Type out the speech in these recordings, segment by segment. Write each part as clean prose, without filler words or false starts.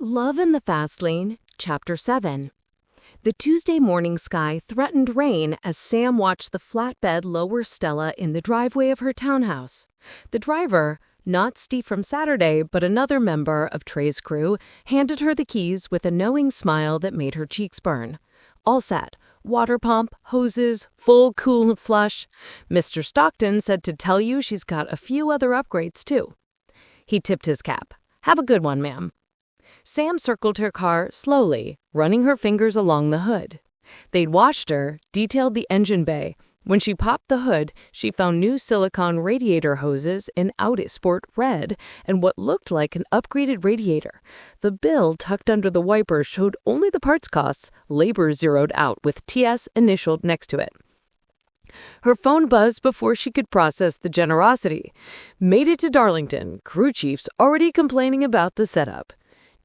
Love in the Fast Lane, Chapter 7. The Tuesday morning sky threatened rain as Sam watched the flatbed lower Stella in the driveway of her townhouse. The driver, not Steve from Saturday, but another member of Trey's crew, handed her the keys with a knowing smile that made her cheeks burn. All set. Water pump, hoses, full cool flush. Mr. Stockton said to tell you she's got a few other upgrades, too. He tipped his cap. Have a good one, ma'am. Sam circled her car slowly, running her fingers along the hood. They'd washed her, detailed the engine bay. When she popped the hood, she found new silicone radiator hoses in Autosport red and what looked like an upgraded radiator. The bill tucked under the wiper showed only the parts costs, labor zeroed out with TS initialed next to it. Her phone buzzed before she could process the generosity. Made it to Darlington, crew chiefs already complaining about the setup.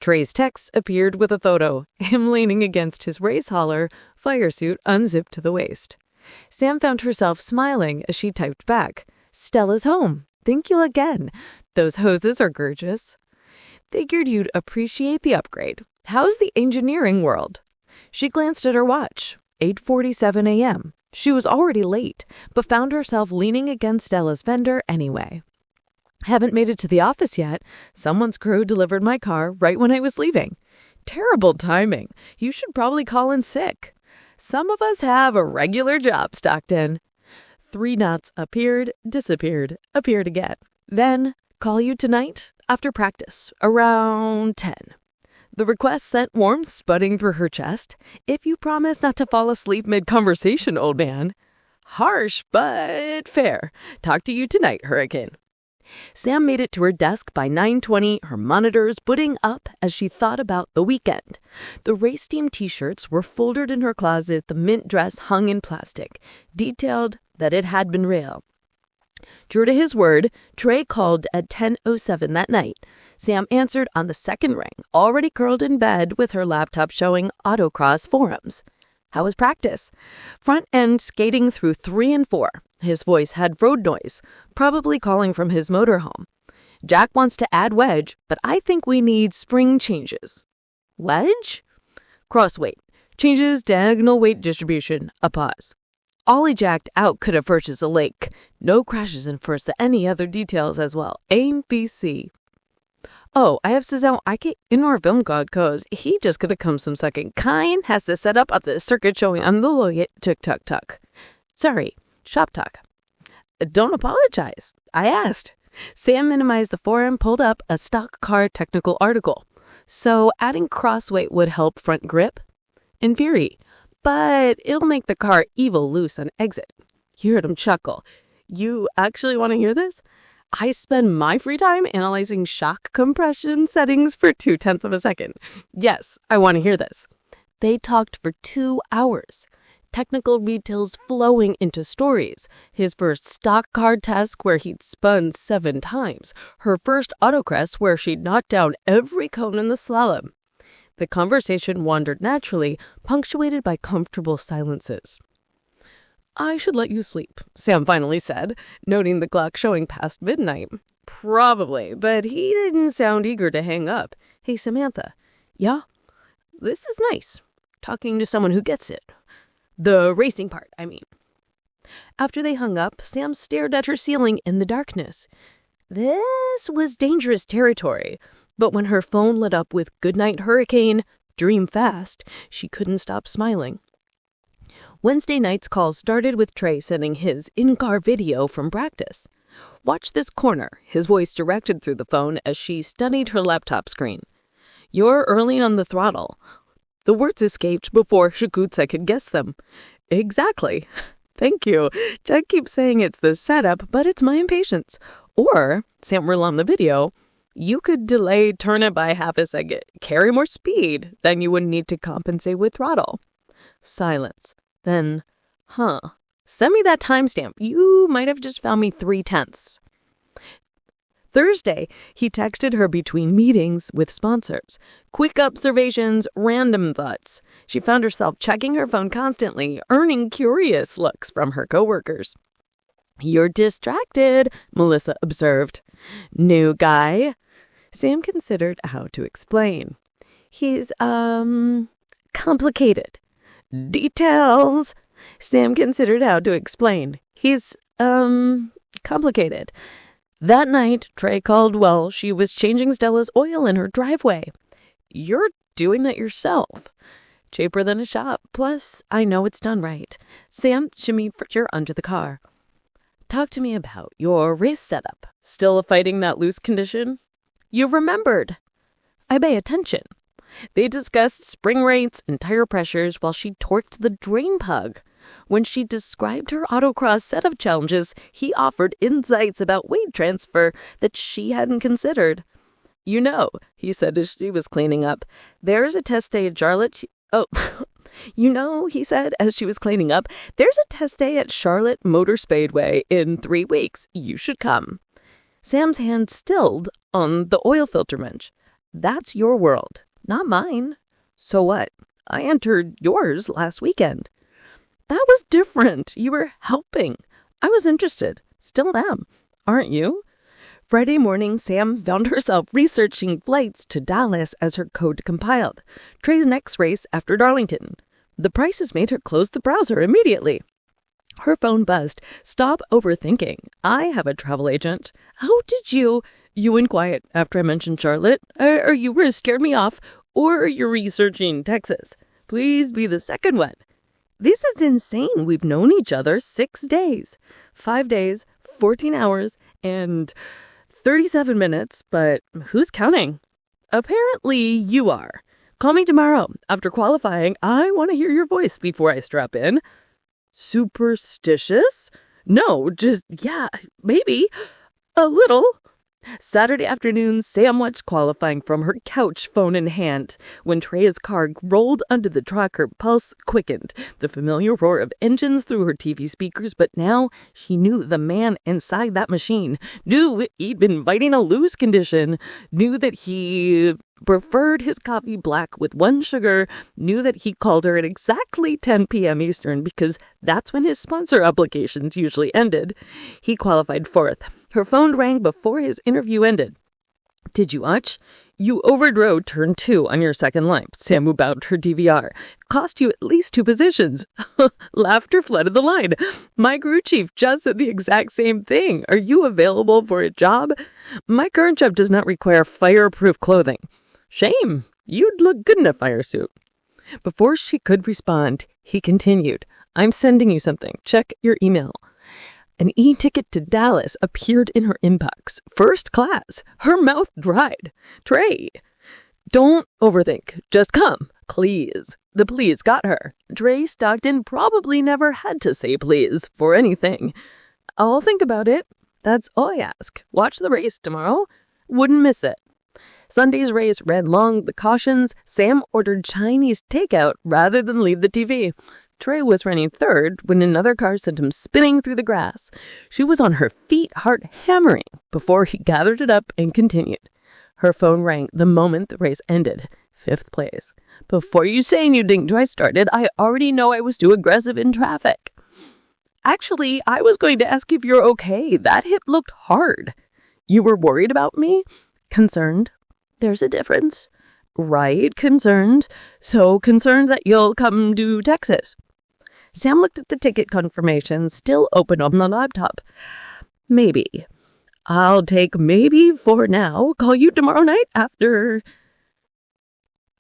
Trey's text appeared with a photo, him leaning against his race hauler, fire suit unzipped to the waist. Sam found herself smiling as she typed back, "Stella's home. Thank you again. Those hoses are gorgeous. Figured you'd appreciate the upgrade. How's the engineering world?" She glanced at her watch. 8:47 a.m. She was already late, but found herself leaning against Stella's fender anyway. "Haven't made it to the office yet. Someone's crew delivered my car right when I was leaving. Terrible timing. You should probably call in sick. Some of us have a regular job, Stockton." 3 knots appeared, disappeared, appeared again. Then, call you tonight after practice, around 10. The request sent warm sputting through her chest. "If you promise not to fall asleep mid-conversation, old man." Harsh, but fair. Talk to you tonight, Hurricane. Sam made it to her desk by 9:20, her monitors booting up as she thought about the weekend. The race team t-shirts were folded in her closet, the mint dress hung in plastic, detailed that it had been real. True to his word, Trey called at 10:07 that night. Sam answered on the second ring, already curled in bed with her laptop showing autocross forums. How was practice? Front end skating through 3 and 4. His voice had road noise, probably calling from his motorhome. "Jack wants to add wedge, but I think we need spring changes." "Wedge?" "Cross weight. Changes diagonal weight distribution." A pause. "Ollie jacked out could have versus a lake. No crashes in first any other details as well. A, B, C." "Oh, I have Sazelle. I get in our film god cause he just could have come some second. Kine has to set up at the circuit showing on the look tuk tuk tuk. Sorry, shop talk." "Don't apologize. I asked." Sam minimized the forum, pulled up a stock car technical article. "So adding crossweight would help front grip?" "In theory, but it'll make the car evil loose on exit." You heard him chuckle. "You actually want to hear this? I spend my free time analyzing shock compression settings for 0.2 of a second. Yes, I want to hear this." They talked for 2 hours. Technical details flowing into stories. His first stock car test where he'd spun 7 times. Her first autocross where she'd knocked down every cone in the slalom. The conversation wandered naturally, punctuated by comfortable silences. "I should let you sleep," Sam finally said, noting the clock showing past midnight. "Probably, but he didn't sound eager to hang up." "Hey, Samantha." "Yeah?" "This is nice. Talking to someone who gets it. The racing part, I mean." After they hung up, Sam stared at her ceiling in the darkness. This was dangerous territory, but when her phone lit up with "Goodnight, Hurricane, dream fast," she couldn't stop smiling. Wednesday night's call started with Trey sending his in-car video from practice. "Watch this corner," his voice directed through the phone as she studied her laptop screen. "You're early on the throttle." The words escaped before Shakutsa could guess them. "Exactly. Thank you. Jack keeps saying it's the setup, but it's my impatience." Or, Sam read on the video, "You could delay, turn it by half a second, carry more speed, then you wouldn't need to compensate with throttle." Silence. Then, send me that timestamp. You might have just found me 3/10. Thursday, he texted her between meetings with sponsors. Quick observations, random thoughts. She found herself checking her phone constantly, earning curious looks from her coworkers. "You're distracted," Melissa observed. "New guy?" Sam considered how to explain. He's, complicated. Details. Sam considered how to explain. He's, complicated. That night, Trey called while she was changing Stella's oil in her driveway. You're doing that yourself. Cheaper than a shop. Plus, I know it's done right. Sam shimmied furniture under the car. Talk to me about your race setup. Still fighting that loose condition? You remembered. I pay attention. They discussed spring rates and tire pressures while she torqued the drain pug. When she described her autocross setup challenges, he offered insights about weight transfer that she hadn't considered. You know, he said as she was cleaning up, there's a test day at Charlotte. He said as she was cleaning up, there's a test day at Charlotte Motor Speedway in 3 weeks. You should come. Sam's hand stilled on the oil filter wrench. That's your world, not mine. So what? I entered yours last weekend. That was different. You were helping. I was interested. Still am. Aren't you? Friday morning, Sam found herself researching flights to Dallas as her code compiled. Trey's next race after Darlington. The prices made her close the browser immediately. Her phone buzzed. Stop overthinking. I have a travel agent. How did you... You went quiet after I mentioned Charlotte. Or you were scared me off. Or you're researching Texas. Please be the second one. This is insane. We've known each other 6 days. 5 days, 14 hours, and 37 minutes, but who's counting? Apparently you are. Call me tomorrow. After qualifying, I want to hear your voice before I strap in. Superstitious? No, just, yeah, maybe. A little. Saturday afternoon, Sam watched qualifying from her couch, phone in hand. When Trey's car rolled under the truck, her pulse quickened. The familiar roar of engines through her TV speakers, but now she knew the man inside that machine, knew he'd been fighting a lose condition, knew that he preferred his coffee black with 1 sugar, knew that he called her at exactly 10 p.m. Eastern because that's when his sponsor applications usually ended. He qualified 4th. Her phone rang before his interview ended. Did you watch? You overdrove turn 2 on your second lap. Sam moved out her DVR. Cost you at least 2 positions. Laughter flooded the line. My crew chief just said the exact same thing. Are you available for a job? My current job does not require fireproof clothing. Shame. You'd look good in a fire suit. Before she could respond, he continued. I'm sending you something. Check your email. An e-ticket to Dallas appeared in her inbox. First class. Her mouth dried. Trey. Don't overthink. Just come. Please. The please got her. Trey Stockton probably never had to say please for anything. I'll think about it. That's all I ask. Watch the race tomorrow. Wouldn't miss it. Sunday's race read along the cautions. Sam ordered Chinese takeout rather than leave the TV. Trey was running 3rd when another car sent him spinning through the grass. She was on her feet, heart hammering, before he gathered it up and continued. Her phone rang the moment the race ended. 5th place. Before you say anything till I started, I already know I was too aggressive in traffic. Actually, I was going to ask if you're okay. That hit looked hard. You were worried about me? Concerned. There's a difference. Right, concerned. So concerned that you'll come to Texas. Sam looked at the ticket confirmation, still open on the laptop. Maybe. I'll take maybe for now. Call you tomorrow night after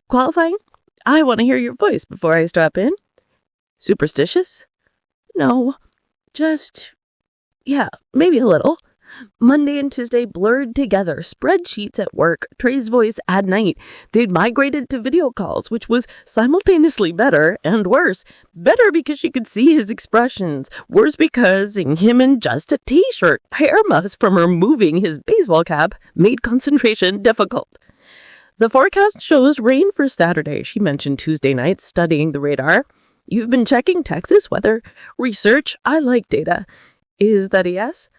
qualifying. I want to hear your voice before I strap in. Superstitious? No. Just, yeah, maybe a little. Monday and Tuesday blurred together, spreadsheets at work, Trey's voice at night. They'd migrated to video calls, which was simultaneously better and worse. Better because she could see his expressions. Worse because seeing him in just a t-shirt, hair muffs from removing his baseball cap, made concentration difficult. The forecast shows rain for Saturday, she mentioned Tuesday night, studying the radar. You've been checking Texas weather? Research? I like data. Is that a yes?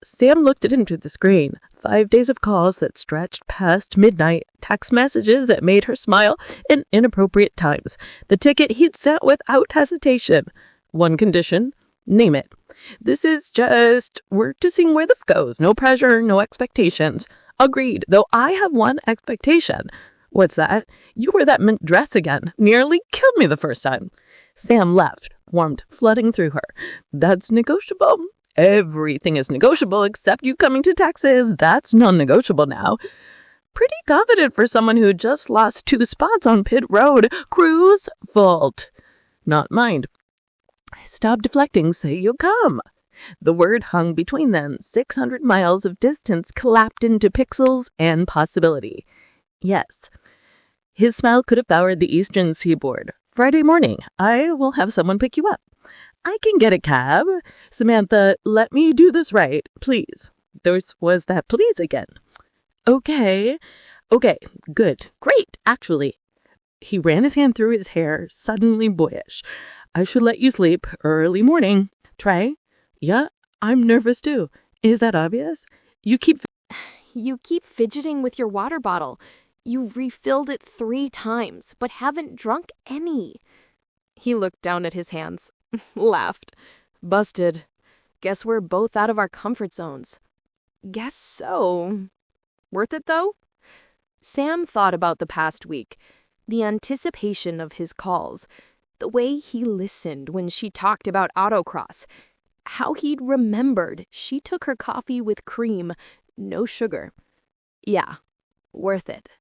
Sam looked into the screen. 5 days of calls that stretched past midnight, text messages that made her smile in inappropriate times. The ticket he'd sent without hesitation. One condition, name it. This is just work to see where the goes. No pressure, no expectations. Agreed, though I have one expectation. What's that? You wear that mint dress again. Nearly killed me the first time. Sam left, warmth flooding through her. That's negotiable. Everything is negotiable except you coming to Texas. That's non-negotiable now. Pretty confident for someone who just lost 2 spots on pit road. Crew's fault. Not mine. Stop deflecting, say you'll come. The word hung between them. 600 miles of distance collapsed into pixels and possibility. Yes. His smile could have powered the eastern seaboard. Friday morning, I will have someone pick you up. I can get a cab. Samantha, let me do this right, please. There was that please again. Okay, good, great, actually. He ran his hand through his hair, suddenly boyish. I should let you sleep. Early morning. Trey? Yeah, I'm nervous too. Is that obvious? You keep fidgeting with your water bottle. You refilled it 3 times, but haven't drunk any. He looked down at his hands, laughed. Busted. Guess we're both out of our comfort zones. Guess so. Worth it, though? Sam thought about the past week, the anticipation of his calls, the way he listened when she talked about autocross, how he'd remembered she took her coffee with cream, no sugar. Yeah, worth it.